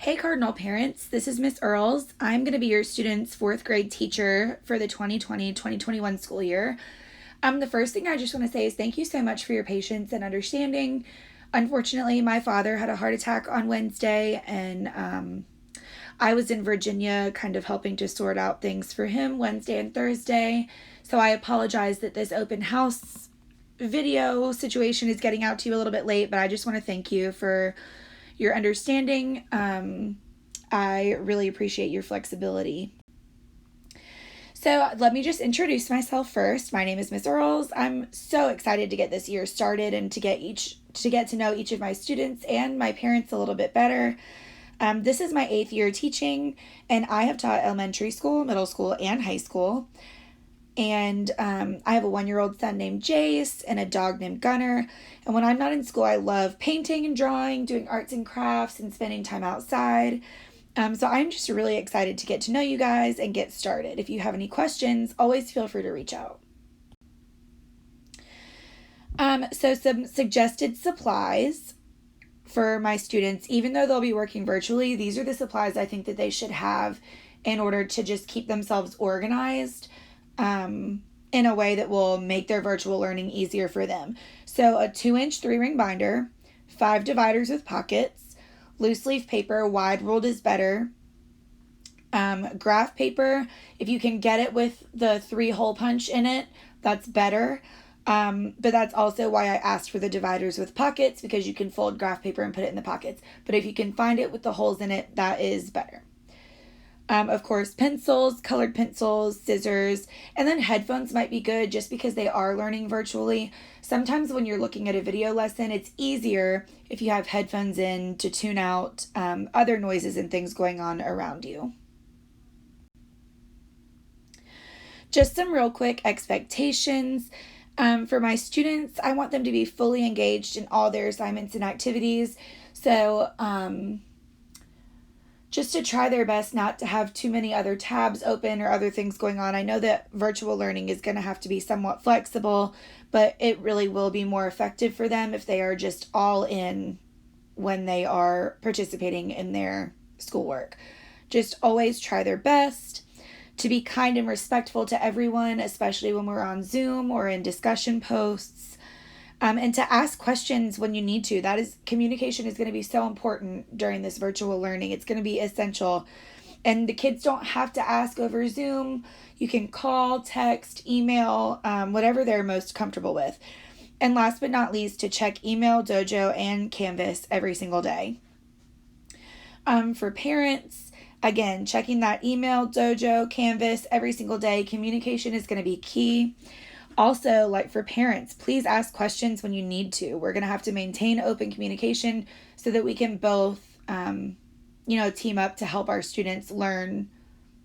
Hey Cardinal parents, this is Miss Earls. I'm going to be your student's fourth grade teacher for the 2020-2021 school year. The first thing I just want to say is thank you so much for your patience and understanding. Unfortunately, my father had a heart attack on Wednesday, and I was in Virginia kind of helping to sort out things for him Wednesday and Thursday. So I apologize that this open house video situation is getting out to you a little bit late, but I just want to thank you for your understanding. I really appreciate your flexibility. So let me just introduce myself first. My name is Miss Earls. I'm so excited to get this year started and to get to know each of my students and my parents a little bit better. This is my 8th year teaching, and I have taught elementary school, middle school, and high school. And I have a 1-year-old son named Jace and a dog named Gunner. And when I'm not in school, I love painting and drawing, doing arts and crafts, and spending time outside. So I'm just really excited to get to know you guys and get started. If you have any questions, always feel free to reach out. So some suggested supplies for my students, even though they'll be working virtually, these are the supplies I think that they should have in order to just keep themselves organized in a way that will make their virtual learning easier for them. So a 2-inch 3-ring binder, 5 dividers with pockets, loose leaf paper, wide ruled is better, graph paper, if you can get it with the 3-hole punch in it, that's better. But that's also why I asked for the dividers with pockets, because you can fold graph paper and put it in the pockets. But if you can find it with the holes in it, that is better. Of course, pencils, colored pencils, scissors, and then headphones might be good just because they are learning virtually. Sometimes when you're looking at a video lesson, it's easier if you have headphones in to tune out other noises and things going on around you. Just some real quick expectations. For my students, I want them to be fully engaged in all their assignments and activities. So, just to try their best not to have too many other tabs open or other things going on. I know that virtual learning is going to have to be somewhat flexible, but it really will be more effective for them if they are just all in when they are participating in their schoolwork. Just always try their best to be kind and respectful to everyone, especially when we're on Zoom or in discussion posts. And to ask questions when you need to. Communication is going to be so important during this virtual learning. It's going to be essential. And the kids don't have to ask over Zoom. You can call, text, email, whatever they're most comfortable with. And last but not least, to check email, Dojo, and Canvas every single day. For parents, again, checking that email, Dojo, Canvas every single day. Communication is going to be key. Also, like for parents, please ask questions when you need to. We're going to have to maintain open communication so that we can both, team up to help our students learn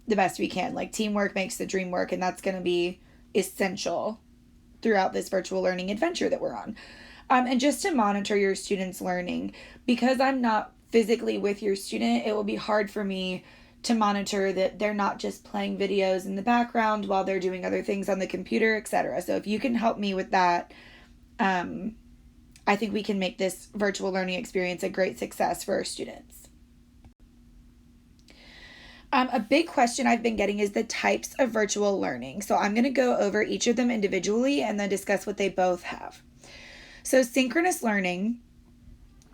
the best we can. Like teamwork makes the dream work, and that's going to be essential throughout this virtual learning adventure that we're on. And just to monitor your students' learning, because I'm not physically with your student, it will be hard for me to monitor that they're not just playing videos in the background while they're doing other things on the computer, etc. So if you can help me with that, I think we can make this virtual learning experience a great success for our students. A big question I've been getting is the types of virtual learning. So I'm going to go over each of them individually and then discuss what they both have. So synchronous learning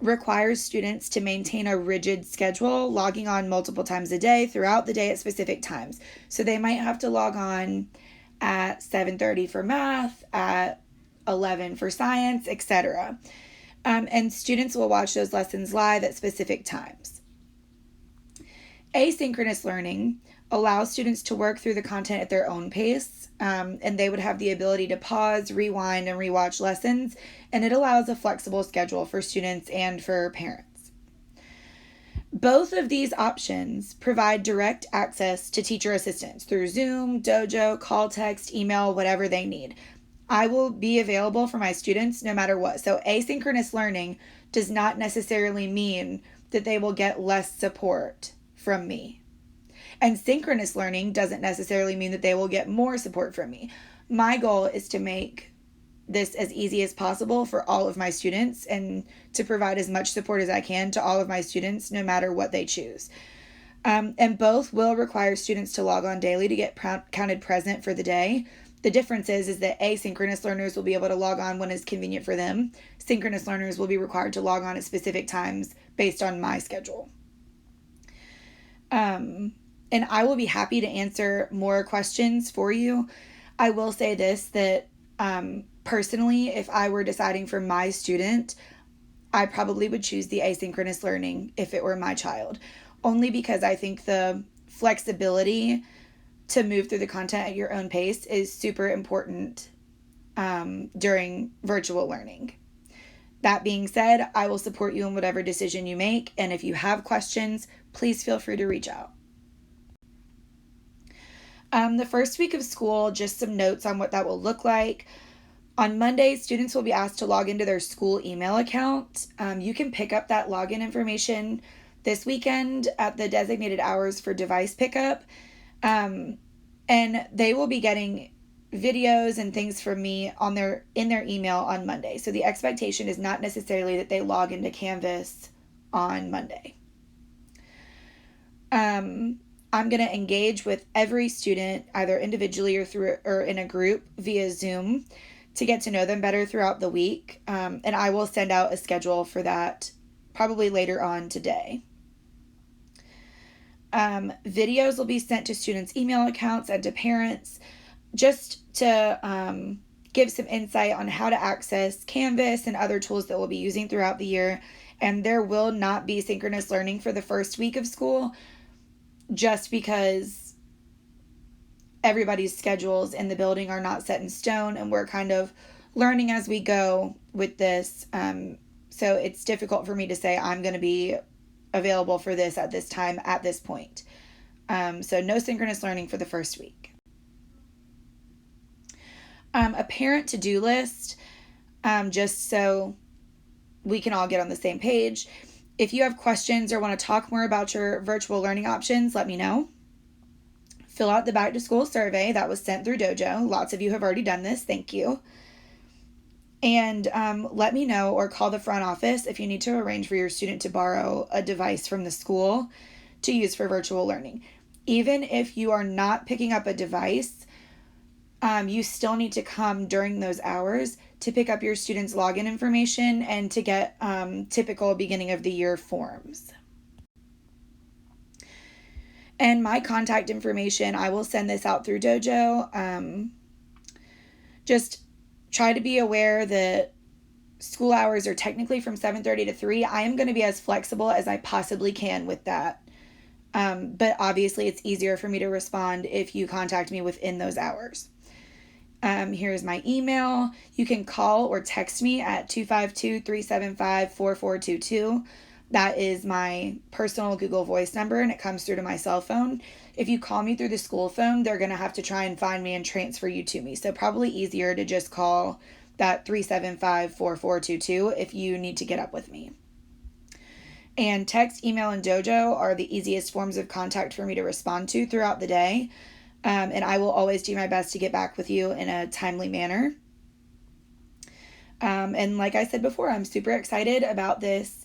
requires students to maintain a rigid schedule, logging on multiple times a day throughout the day at specific times. So they might have to log on at 7:30 for math, at 11 for science, etc. And students will watch those lessons live at specific times. Asynchronous learning allows students to work through the content at their own pace, and they would have the ability to pause, rewind, and rewatch lessons, and it allows a flexible schedule for students and for parents. Both of these options provide direct access to teacher assistance through Zoom, Dojo, call, text, email, whatever they need. I will be available for my students no matter what. So asynchronous learning does not necessarily mean that they will get less support from me. And synchronous learning doesn't necessarily mean that they will get more support from me. My goal is to make this as easy as possible for all of my students and to provide as much support as I can to all of my students, no matter what they choose. And both will require students to log on daily to get counted present for the day. The difference is that asynchronous learners will be able to log on when it's convenient for them. Synchronous learners will be required to log on at specific times based on my schedule. And I will be happy to answer more questions for you. I will say this, that personally, if I were deciding for my student, I probably would choose the asynchronous learning if it were my child, only because I think the flexibility to move through the content at your own pace is super important during virtual learning. That being said, I will support you in whatever decision you make, and if you have questions, please feel free to reach out. The first week of school, just some notes on what that will look like. On Monday, students will be asked to log into their school email account. You can pick up that login information this weekend at the designated hours for device pickup. And they will be getting videos and things from me in their email on Monday. So the expectation is not necessarily that they log into Canvas on Monday. I'm going to engage with every student either individually or in a group via Zoom to get to know them better throughout the week. And I will send out a schedule for that probably later on today. Videos will be sent to students' email accounts and to parents just to give some insight on how to access Canvas and other tools that we'll be using throughout the year. And there will not be synchronous learning for the first week of school, just because everybody's schedules in the building are not set in stone and we're kind of learning as we go with this. So it's difficult for me to say I'm going to be available for this at this time at this point. So no synchronous learning for the first week. A parent to-do list, just so we can all get on the same page. If you have questions or want to talk more about your virtual learning options, let me know. Fill out the back to school survey that was sent through Dojo. Lots of you have already done this. Thank you. And let me know or call the front office if you need to arrange for your student to borrow a device from the school to use for virtual learning. Even if you are not picking up a device, you still need to come during those hours to pick up your students' login information and to get typical beginning of the year forms. And my contact information, I will send this out through Dojo. Just try to be aware that school hours are technically from 7:30 to 3. I am going to be as flexible as I possibly can with that. But obviously it's easier for me to respond if you contact me within those hours. Here's my email. You can call or text me at 252-375-4422. That is my personal Google Voice number, and it comes through to my cell phone. If you call me through the school phone, they're going to have to try and find me and transfer you to me. So probably easier to just call that 375-4422 if you need to get up with me. And text, email, and Dojo are the easiest forms of contact for me to respond to throughout the day. And I will always do my best to get back with you in a timely manner. And like I said before, I'm super excited about this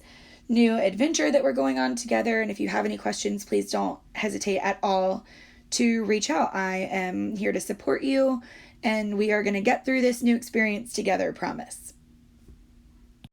new adventure that we're going on together. And if you have any questions, please don't hesitate at all to reach out. I am here to support you, and we are going to get through this new experience together, promise.